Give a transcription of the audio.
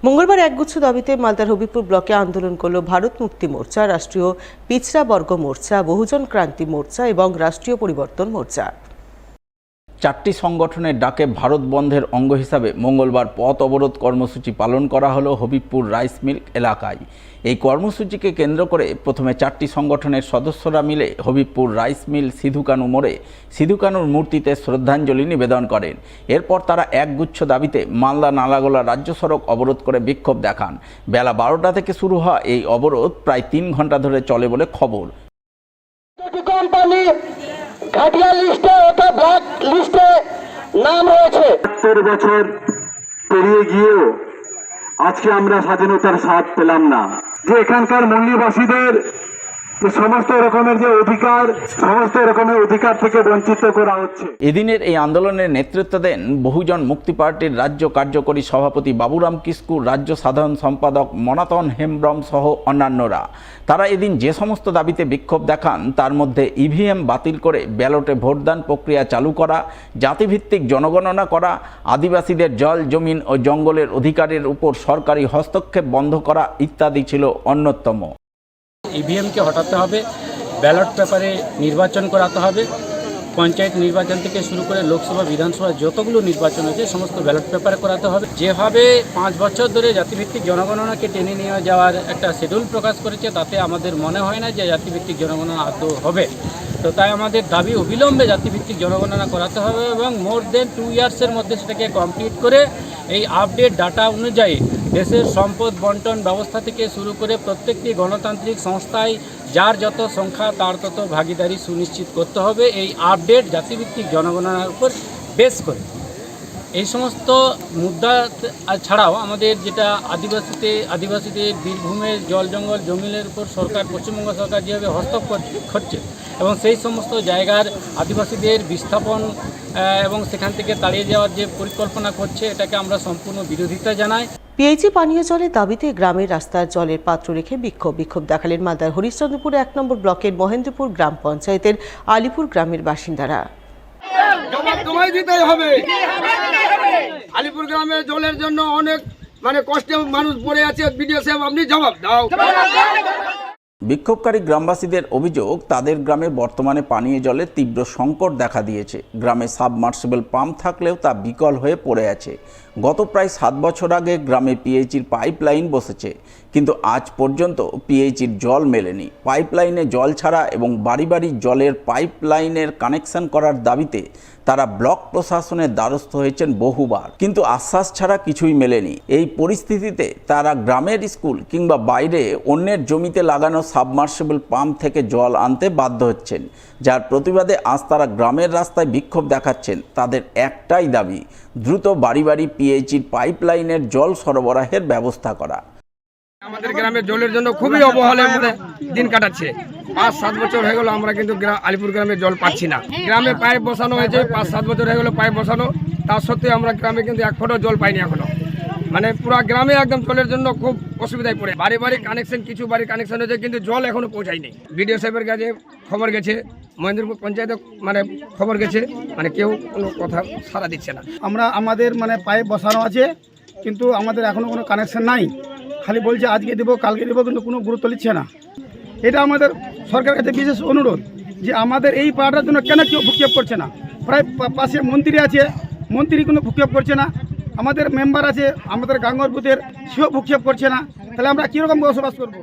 মঙ্গলবার একগুচ্ছ দাবিতে মালদার হবিপুর ব্লকে আন্দোলন করল ভারত মুক্তি মোর্চা, রাষ্ট্রীয় পিছড়া বর্গ মোর্চা, বহুজন ক্রান্তি মোর্চা এবং রাষ্ট্রীয় পরিবর্তন মোর্চা। চারটি সংগঠনের ডাকে ভারত বন্ধের অঙ্গ হিসাবে মঙ্গলবার পথ অবরোধ কর্মসূচি পালন করা হলো হবিপুর রাইস মিল এলাকায়। এই কর্মসূচিকে কেন্দ্র করে প্রথমে চারটি সংগঠনের সদস্যরা মিলে হবিপুর রাইস মিল সিধু-কানু মোড়ে সিধু কানুর মূর্তিতে শ্রদ্ধাঞ্জলি নিবেদন করেন। এরপর তারা একগুচ্ছ দাবিতে মালদা নালাগোলা রাজ্য সড়ক অবরোধ করে বিক্ষোভ দেখান। বেলা 12টা থেকে শুরু হওয়া এই অবরোধ প্রায় 3 ঘন্টা ধরে চলে বলে খবর। ঘাটিয়া লিস্টে ওটা ব্ল্যাক লিস্টে নাম রয়েছে। 70 বছর পেরিয়ে গিয়েও আজকে আমরা স্বাধীনতার স্বাদ পেলাম না। যে এখানকার মূল্যবাসীদের সমস্ত রকমের যে অধিকার, সমস্ত রকমের অধিকার থেকে বঞ্চিত করা হচ্ছে। এদিনের এই আন্দোলনের নেতৃত্ব দেন বহুজন মুক্তি পার্টির রাজ্য কার্যকরী সভাপতি বাবুরাম কিস্কু, রাজ্য সাধারণ সম্পাদক মনাতন হেমব্রম সহ অন্যান্যরা। তারা এদিন যে সমস্ত দাবিতে বিক্ষোভ দেখান তার মধ্যে ইভিএম বাতিল করে ব্যালটে ভোটদান প্রক্রিয়া চালু করা, জাতিভিত্তিক জনগণনা করা, আদিবাসীদের জল, জমিন ও জঙ্গলের অধিকারের উপর সরকারি হস্তক্ষেপ বন্ধ করা ইত্যাদি ছিল অন্যতম। ইভিএমকে হটাতে হবে, ব্যালট পেপারে নির্বাচন করাতে হবে, পঞ্চায়েত নির্বাচন থেকে শুরু করে লোকসভা, বিধানসভা যতগুলো নির্বাচন আছে সমস্ত ব্যালট পেপারে করাতে হবে। যেভাবে 5 বছর ধরে জাতিভিত্তিক জনগণনাকে টেনে নিয়ে যাওয়ার একটা শিডিউল প্রকাশ করেছে, তাতে আমাদের মনে হয় না যে জাতিভিত্তিক জনগণনা আদৌ হবে। তো তাই আমাদের দাবি অবিলম্বে জাতিভিত্তিক জনগণনা করাতে হবে এবং মোর দেন 2 ইয়ার্সের মধ্যে সেটাকে কমপ্লিট করে এই আপডেট ডাটা অনুযায়ী দেশের সম্পদ বন্টন ব্যবস্থা থেকে শুরু করে প্রত্যেকটি গণতান্ত্রিক সংস্থায় যার যত সংখ্যা তার তত ভাগিদারি সুনিশ্চিত করতে হবে এই আপডেট জাতিভিত্তিক জনগণনার উপর বেস করে। এই সমস্ত মুদ্রা ছাড়াও আমাদের যেটা আদিবাসীদের বীরভূমের জল, জঙ্গল, জমিনের উপর সরকার, পশ্চিমবঙ্গ সরকার যেভাবে হস্তক্ষেপ করছে এবং সেই সমস্ত জায়গার আদিবাসীদের বিস্থাপন এবং সেখান থেকে তাড়িয়ে যাওয়ার যে পরিকল্পনা করছে, এটাকে আমরা সম্পূর্ণ বিরোধিতা জানাই। পিএইচি পানীয় জলের দাবিতে গ্রামের রাস্তার জলের পাত্র রেখে বিক্ষোভ দেখালেন মালদার হরিশ্চন্দ্রপুর 1 নম্বর ব্লকের মহেন্দ্রপুর গ্রাম পঞ্চায়েতের আলিপুর গ্রামের বাসিন্দারা। দিতেই হবে। আলিপুর গ্রামে জলের জন্য অনেক কষ্টে মানুষ পড়ে আছে। বিডিও সাহেব, আপনি জবাব দাও। বিক্ষোভকারী গ্রামবাসীদের অভিযোগ, তাদের গ্রামে বর্তমানে পানীয় জলের তীব্র সংকট দেখা দিয়েছে। গ্রামে সাবমার্সিবল পাম্প থাকলেও তা বিকল হয়ে পড়ে আছে। গত প্রায় 7 বছর আগে গ্রামে পিএইচির পাইপলাইন বসেছে, কিন্তু আজ পর্যন্ত পিএইচির জল মেলেনি। পাইপলাইনে জল ছাড়া এবং বাড়ি বাড়ি জলের পাইপলাইনের কানেকশন করার দাবিতে তারা ব্লক প্রশাসনের দ্বারস্থ হয়েছেন বহুবার, কিন্তু আশ্বাস ছাড়া কিছুই মেলেনি। এই পরিস্থিতিতে তারা গ্রামের স্কুল কিংবা বাইরে অন্যের জমিতে লাগানো সাবমার্সিবল পাম্প থেকে জল আনতে বাধ্য হচ্ছেন, যার প্রতিবাদে আজ তারা গ্রামের রাস্তায় বিক্ষোভ দেখাচ্ছেন। তাদের একটাই দাবি, দ্রুত বাড়ি বাড়ি পিএইচির পাইপলাইনের জল সরবরাহের ব্যবস্থা করা। আমাদের গ্রামের জলের জন্য খুবই অবহেলার মধ্যে দিন কাটাচ্ছে। 5-7 বছর হয়ে গেল আমরা কিন্তু আলিপুর গ্রামে জল পাচ্ছি না। গ্রামে পাইপ বসানো হয়েছে, 5-7 বছর হয়ে গেল পাইপ বসানো, তার সত্ত্বেও আমরা গ্রামে কিন্তু 1 ফোঁটা জল পাইনি এখনো। পুরো গ্রামে একদম জলের জন্য খুব অসুবিধায় পড়ে। বাড়ি বাড়ি কানেকশন, কিছু বাড়ি কানেকশন হয়েছে কিন্তু জল এখনো পৌঁছায়নি। বিডিও সাহেবের কাছে খবর গেছে, মহেন্দ্রপুর পঞ্চায়েতে খবর গেছে, কেউ কোনো কথা সাড়া দিচ্ছে না। আমরা আমাদের পাইপ বসানো আছে, কিন্তু আমাদের এখনো কোনো কানেকশন নাই। খালি বলছে আজকে দেবো, কালকে দেবো, কিন্তু কোনো গুরুত্ব নিচ্ছে না। এটা আমাদের সরকারের কাছে বিশেষ অনুরোধ যে আমাদের এই পাড়াটার জন্য কেন কেউ ভূক্ষেপ করছে না। প্রায় পাশে মন্ত্রী আছে, মন্ত্রী কোনো ভূক্ষেপ করছে না। আমাদের মেম্বার আছে, আমাদের গাঙ্গর বুথের, সেও ভূক্ষেপ করছে না। তাহলে আমরা কীরকম বসবাস করবো?